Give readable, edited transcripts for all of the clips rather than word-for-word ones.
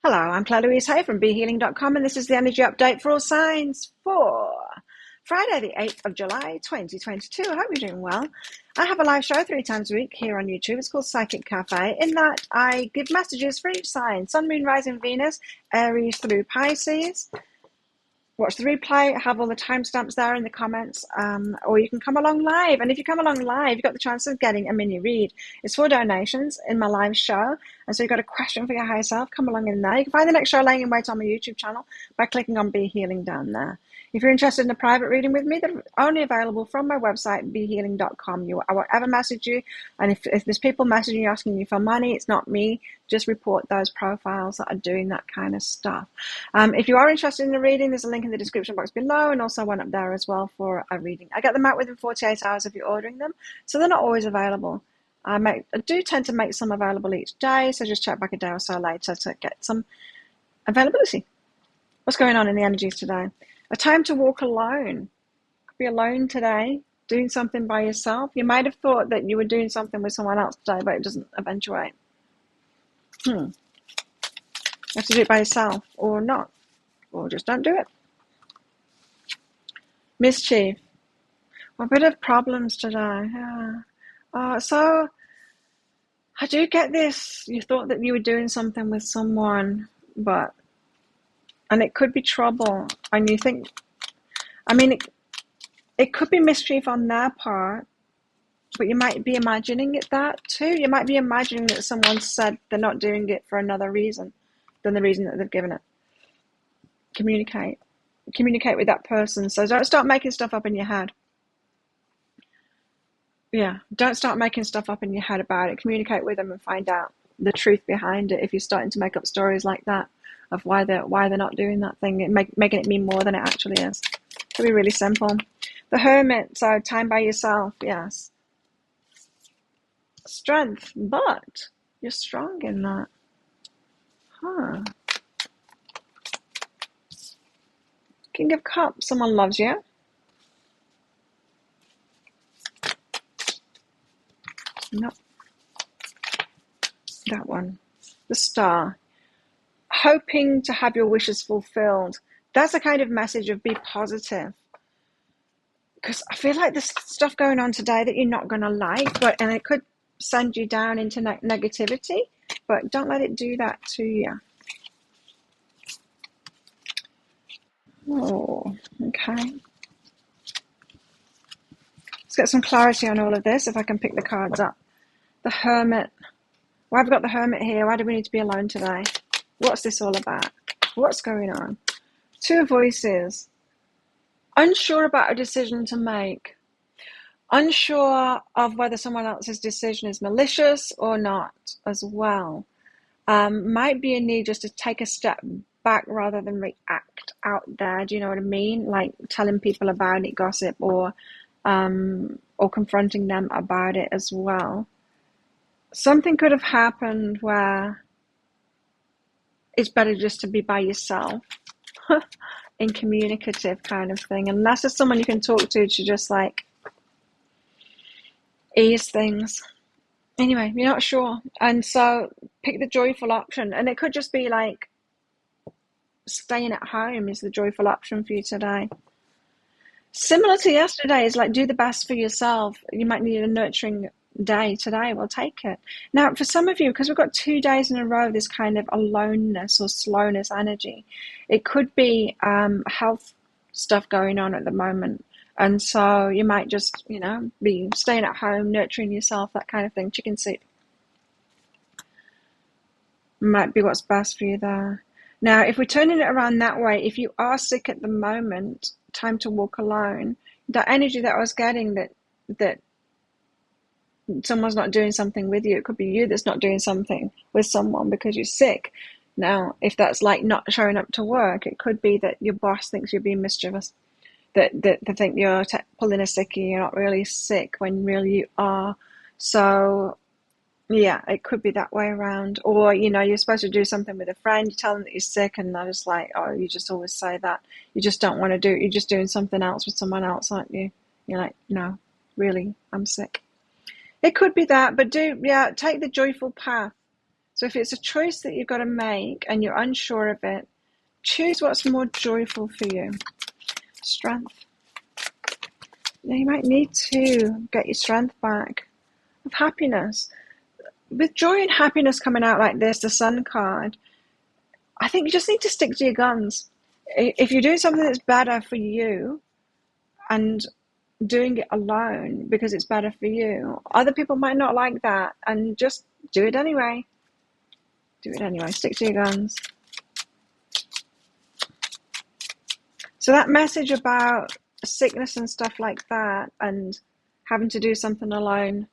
Hello, I'm Claire Louise Hay from BeHealing.com, and this is the energy update for all signs for Friday, the 8th of July, 2022. I hope you're doing well. I have a live show 3 times a week here on YouTube. It's called Psychic Cafe. In that, I give messages for each sign: Sun, Moon, Rising, Venus, Aries through Pisces. Watch the replay, have all the timestamps there in the comments, or you can come along live. And if you come along live, you've got the chance of getting a mini read. It's for donations in my live show. And so you've got a question for your higher self, come along in there. You can find the next show laying in wait on my YouTube channel by clicking on Be Healing down there. If you're interested in a private reading with me, they're only available from my website, behealing.com. I won't ever message you. And if there's people messaging you asking you for money, it's not me. Just report those profiles that are doing that kind of stuff. If you are interested in a reading, there's a link in the description box below, and also one up there as well for a reading. I get them out within 48 hours if you're ordering them, so they're not always available. I do tend to make some available each day, so just check back a day or so later to get some availability. What's going on in the energies today? A time to walk alone. Could be alone today, doing something by yourself. You might have thought that you were doing something with someone else today, but it doesn't eventuate. You have to do it by yourself, or not, or just don't do it. Mischief. A bit of problems today. Yeah. So I do get this. You thought that you were doing something with someone, and it could be trouble. And you think, it could be mischief on their part, but you might be imagining it that too. You might be imagining that someone said they're not doing it for another reason than the reason that they've given it. Communicate with that person. So don't start making stuff up in your head. Yeah, don't start making stuff up in your head about it. Communicate with them and find out the truth behind it. If you're starting to make up stories like that of why they're not doing that thing, and making it mean more than it actually is. It could be really simple. The Hermit, so time by yourself, yes. Strength, but you're strong in that. King of Cups, someone loves you. Nope. That one. The Star. Hoping to have your wishes fulfilled. That's a kind of message of be positive. Because I feel like there's stuff going on today that you're not going to like, and it could send you down into negativity, but don't let it do that to you. Oh, okay. Let's get some clarity on all of this, if I can pick the cards up. The Hermit. Why have we got the Hermit here? Why do we need to be alone today? What's this all about? What's going on? 2 voices. Unsure about a decision to make. Unsure of whether someone else's decision is malicious or not as well. Might be a need just to take a step back rather than react out there. Do you know what I mean? Like telling people about it, gossip, or confronting them about it as well. Something could have happened where it's better just to be by yourself. In communicative kind of thing, unless there's someone you can talk to just like ease things. Anyway, you're not sure, and so pick the joyful option, and it could just be like staying at home is the joyful option for you today. Similar to yesterday, is like do the best for yourself. You might need a nurturing day today. We'll take it. Now, for some of you, because we've got 2 days in a row, this kind of aloneness or slowness energy, it could be health stuff going on at the moment. And so you might just, be staying at home, nurturing yourself, that kind of thing. Chicken soup might be what's best for you there. Now, if we're turning it around that way, if you are sick at the moment, time to walk alone, that energy that I was getting that someone's not doing something with you. It could be you that's not doing something with someone because you're sick. Now, if that's like not showing up to work, it could be that your boss thinks you're being mischievous, that they think you're pulling a sickie, you're not really sick when really you are. So, yeah, it could be that way around. Or, you're supposed to do something with a friend, you tell them that you're sick, and they're just like, oh, you just always say that. You just don't want to do it. You're just doing something else with someone else, aren't you? You're like, no, really, I'm sick. It could be that, but take the joyful path. So if it's a choice that you've got to make and you're unsure of it, choose what's more joyful for you. Strength. Now you might need to get your strength back. Of happiness. With joy and happiness coming out like this, the Sun card, I think you just need to stick to your guns. If you're doing something that's better for you and doing it alone because it's better for you, other people might not like that, and just do it anyway. Do it anyway. Stick to your guns. So that message about sickness and stuff like that and having to do something alone,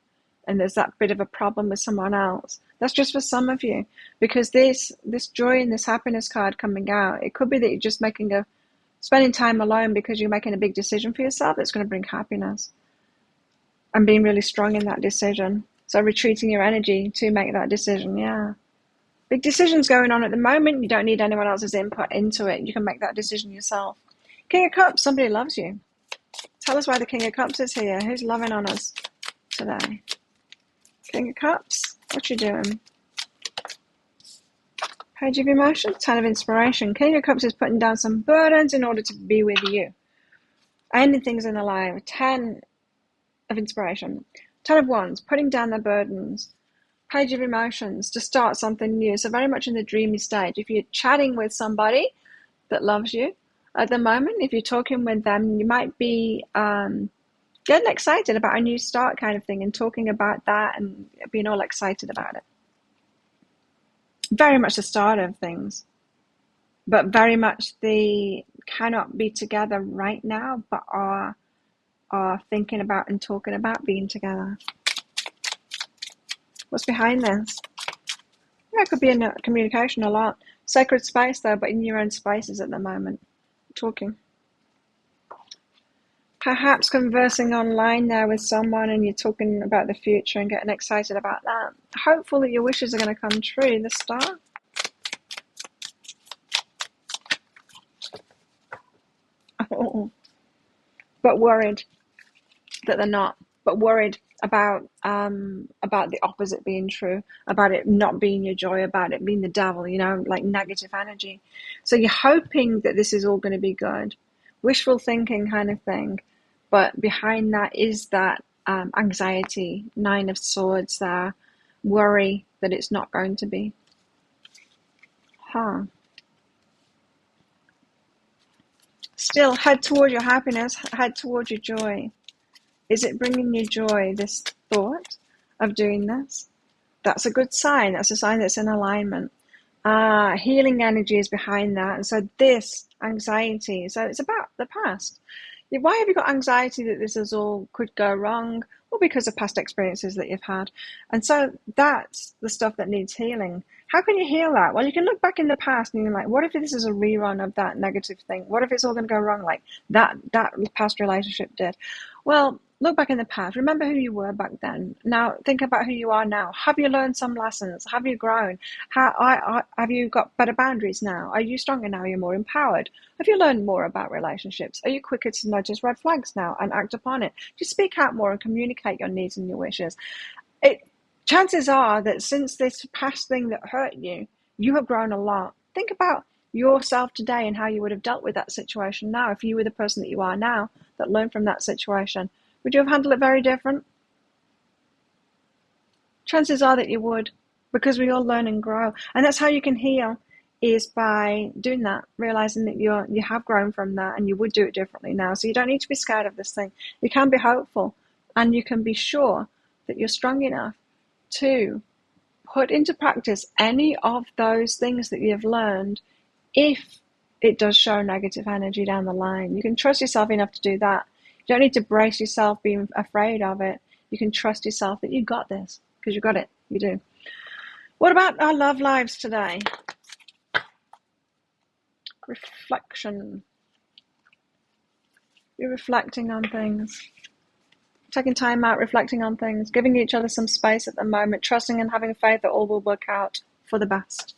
and there's that bit of a problem with someone else, that's just for some of you, because this joy and this happiness card coming out, it could be that you're just spending time alone because you're making a big decision for yourself that's going to bring happiness, and being really strong in that decision. So retreating your energy to make that decision. Yeah, big decisions going on at the moment. You don't need anyone else's input into it. You can make that decision yourself. King of Cups, somebody loves you. Tell us why the King of Cups is here. Who's loving on us today? King of Cups, what you doing? Page of Emotion, Ten of Inspiration. King of Cups is putting down some burdens in order to be with you. Ending things in the life. 10 of Inspiration. 10 of Wands, putting down the burdens. Page of Emotions, to start something new. So very much in the dreamy stage. If you're chatting with somebody that loves you at the moment, if you're talking with them, you might be getting excited about a new start kind of thing and talking about that and being all excited about it. Very much the start of things, but very much the cannot be together right now, but are thinking about and talking about being together. What's behind this? Yeah, it could be in a communication a lot. Sacred space though, but in your own spaces at the moment. Talking. Perhaps conversing online there with someone and you're talking about the future and getting excited about that. Hopeful that your wishes are going to come true. The Star. Oh. But worried that they're not. But worried about the opposite being true, about it not being your joy, about it being the devil, like negative energy. So you're hoping that this is all going to be good. Wishful thinking kind of thing. But behind that is that anxiety, 9 of Swords there, worry that it's not going to be. Still, head towards your happiness, head towards your joy. Is it bringing you joy, this thought of doing this? That's a good sign. That's a sign that's in alignment. Healing energy is behind that. And so this anxiety, so it's about the past. Why have you got anxiety that this is all could go wrong? Well, because of past experiences that you've had. And so that's the stuff that needs healing. How can you heal that? Well, you can look back in the past and you're like, what if this is a rerun of that negative thing? What if it's all going to go wrong like that past relationship did? Well, look back in the past. Remember who you were back then. Now think about who you are now. Have you learned some lessons? Have you grown? Have you got better boundaries now? Are you stronger now? Are you more empowered? Have you learned more about relationships? Are you quicker to notice red flags now and act upon it? Do you speak out more and communicate your needs and your wishes? Chances are that since this past thing that hurt you, you have grown a lot. Think about yourself today and how you would have dealt with that situation now. If you were the person that you are now that learned from that situation, would you have handled it very different? Chances are that you would, because we all learn and grow. And that's how you can heal, is by doing that, realizing that you have grown from that and you would do it differently now. So you don't need to be scared of this thing. You can be hopeful and you can be sure that you're strong enough to put into practice any of those things that you've learned if it does show negative energy down the line. You can trust yourself enough to do that. You don't need to brace yourself being afraid of it. You can trust yourself that you got this, because you got it. You do. What about our love lives today? Reflection. You're reflecting on things. Taking time out, reflecting on things, giving each other some space at the moment, trusting and having faith that all will work out for the best.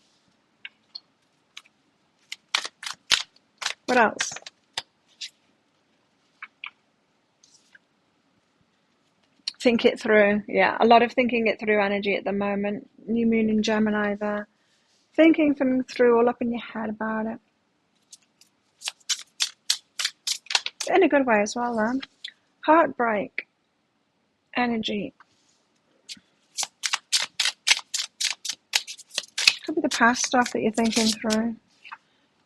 What else? Think it through. Yeah, a lot of thinking it through energy at the moment. new moon in Gemini there. Thinking them through, all up in your head about it. In a good way as well, though. Heartbreak energy. Could be the past stuff that you're thinking through.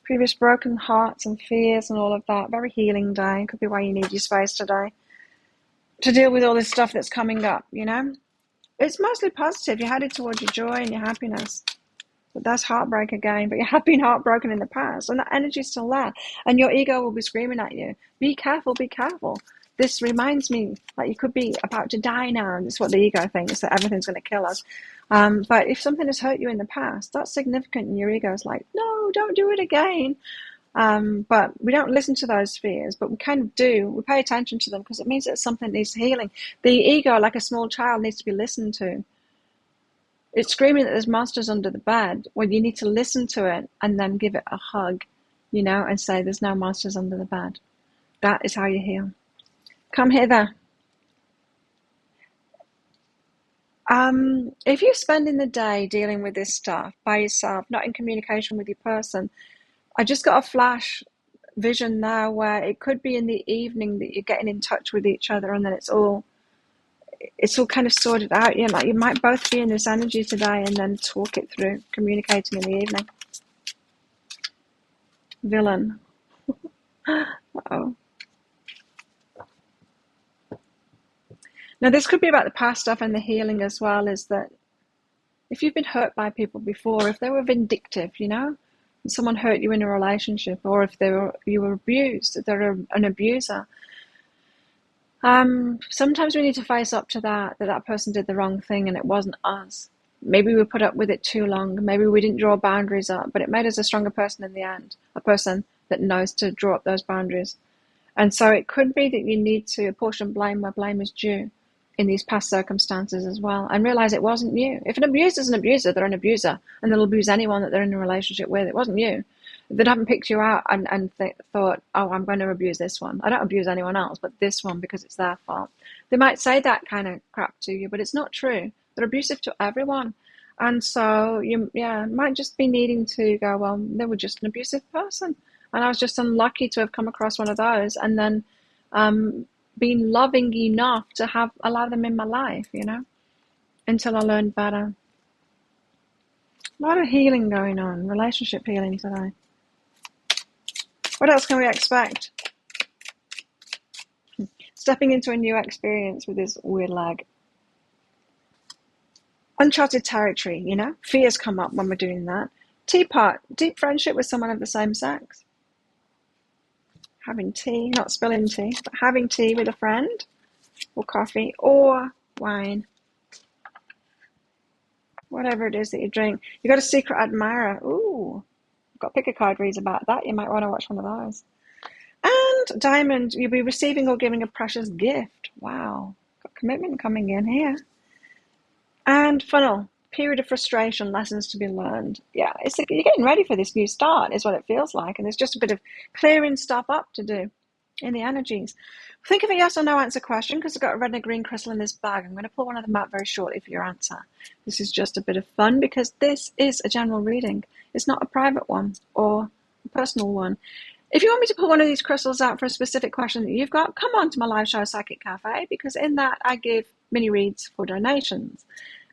Previous broken hearts and fears and all of that. Very healing day. Could be why you need your space today to deal with all this stuff that's coming up, you know? It's mostly positive. You're headed towards your joy and your happiness. But that's heartbreak again. But you have been heartbroken in the past, and that energy's still there. And your ego will be screaming at you, be careful, be careful. This reminds me that you could be about to die now. And it's what the ego thinks, that everything's going to kill us. But if something has hurt you in the past, that's significant. And your ego's like, no, don't do it again. But we don't listen to those fears, but we kind of do. We pay attention to them because it means that something needs healing. The ego, like a small child, needs to be listened to. It's screaming that there's monsters under the bed. Well, you need to listen to it and then give it a hug, you know, and say there's no monsters under the bed. That is how you heal. Come hither. If you're spending the day dealing with this stuff by yourself, not in communication with your person, I just got a flash vision now where it could be in the evening that you're getting in touch with each other, and then it's all kind of sorted out. You know, like you might both be in this energy today and then talk it through, communicating in the evening. Villain. Uh-oh. Now, this could be about the past stuff and the healing as well, is that if you've been hurt by people before, if they were vindictive, you know, and someone hurt you in a relationship, or if you were abused, if they're an abuser, sometimes we need to face up to that person did the wrong thing and it wasn't us. Maybe we put up with it too long. Maybe we didn't draw boundaries up, but it made us a stronger person in the end, a person that knows to draw up those boundaries. And so it could be that you need to apportion blame where blame is due in these past circumstances as well, and realize it wasn't you. If an abuser is an abuser, they're an abuser, and they'll abuse anyone that they're in a relationship with. It wasn't you. They haven't picked you out and thought, oh, I'm going to abuse this one. I don't abuse anyone else, but this one because it's their fault. They might say that kind of crap to you, but it's not true. They're abusive to everyone. And so you might just be needing to go, well, they were just an abusive person. And I was just unlucky to have come across one of those, and then been loving enough to allow them in my life, you know, until I learned better. A lot of healing going on, relationship healing today. What else can we expect? Stepping into a new experience with this weird leg. Uncharted territory, you know, fears come up when we're doing that. Teapot, deep friendship with someone of the same sex. Having tea, not spilling tea, but having tea with a friend, or coffee, or wine. Whatever it is that you drink. You got a secret admirer. Ooh, got to pick a card reads about that. You might want to watch one of those. And diamond, you'll be receiving or giving a precious gift. Wow, got commitment coming in here. And funnel, period of frustration, lessons to be learned. Yeah, you're getting ready for this new start, is what it feels like. And there's just a bit of clearing stuff up to do in the energies. Think of a yes or no answer question, because I've got a red and a green crystal in this bag. I'm going to pull one of them out very shortly for your answer. This is just a bit of fun because this is a general reading. It's not a private one or a personal one. If you want me to pull one of these crystals out for a specific question that you've got, come on to my live show Psychic Cafe, because in that I give mini reads for donations.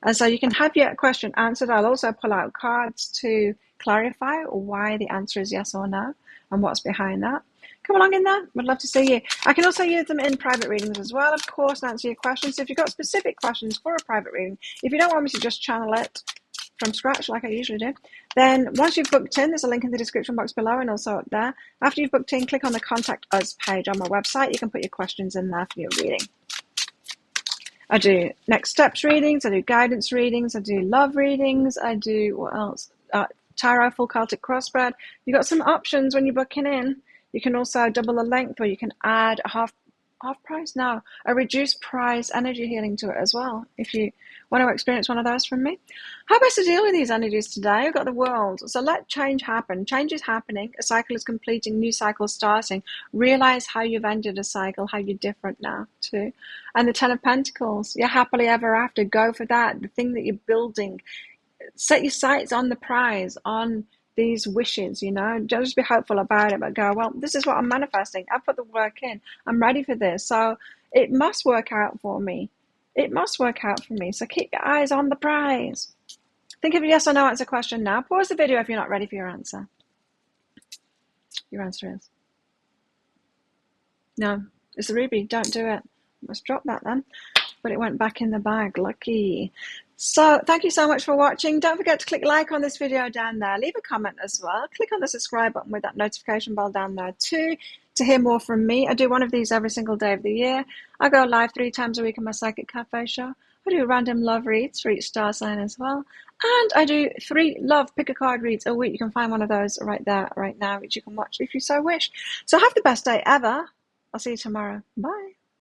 And so you can have your question answered. I'll also pull out cards to clarify why the answer is yes or no and what's behind that. Come along in there. Would love to see you. I can also use them in private readings as well, of course, and answer your questions. So if you've got specific questions for a private reading, if you don't want me to just channel it from scratch like I usually do, then once you've booked in, there's a link in the description box below and also up there. After you've booked in, click on the Contact Us page on my website. You can put your questions in there for your reading. I do next steps readings, I do guidance readings, I do love readings, I do, what else? Tarot, full Celtic crossbred. You've got some options when you're booking in. You can also double the length, or you can add a half price, no, a reduced price energy healing to it as well, if you want to experience one of those from me. How best to deal with these energies today? I've got the world. So let change happen. Change is happening. A cycle is completing. New cycle starting. Realize how you've ended a cycle, how you're different now too. And the Ten of Pentacles. You're happily ever after. Go for that. The thing that you're building Set your sights on the prize, on these wishes, you know. Don't just be hopeful about it, but go, well, this is what I'm manifesting. I put the work in. I'm ready for this. So it must work out for me. It must work out for me. So keep your eyes on the prize. Think of a yes or no answer question now. Pause the video if you're not ready for your answer. Your answer is no. It's a ruby. Don't do it. Let's drop that then. But it went back in the bag. Lucky. So thank you so much for watching. Don't forget to click like on this video down there. Leave a comment as well. Click on the subscribe button with that notification bell down there too to hear more from me. I do one of these every single day of the year. I go live 3 times a week on my Psychic Cafe show. I do random love reads for each star sign as well. And I do 3 love pick a card reads a week. You can find one of those right there, right now, which you can watch if you so wish. So have the best day ever. I'll see you tomorrow. Bye.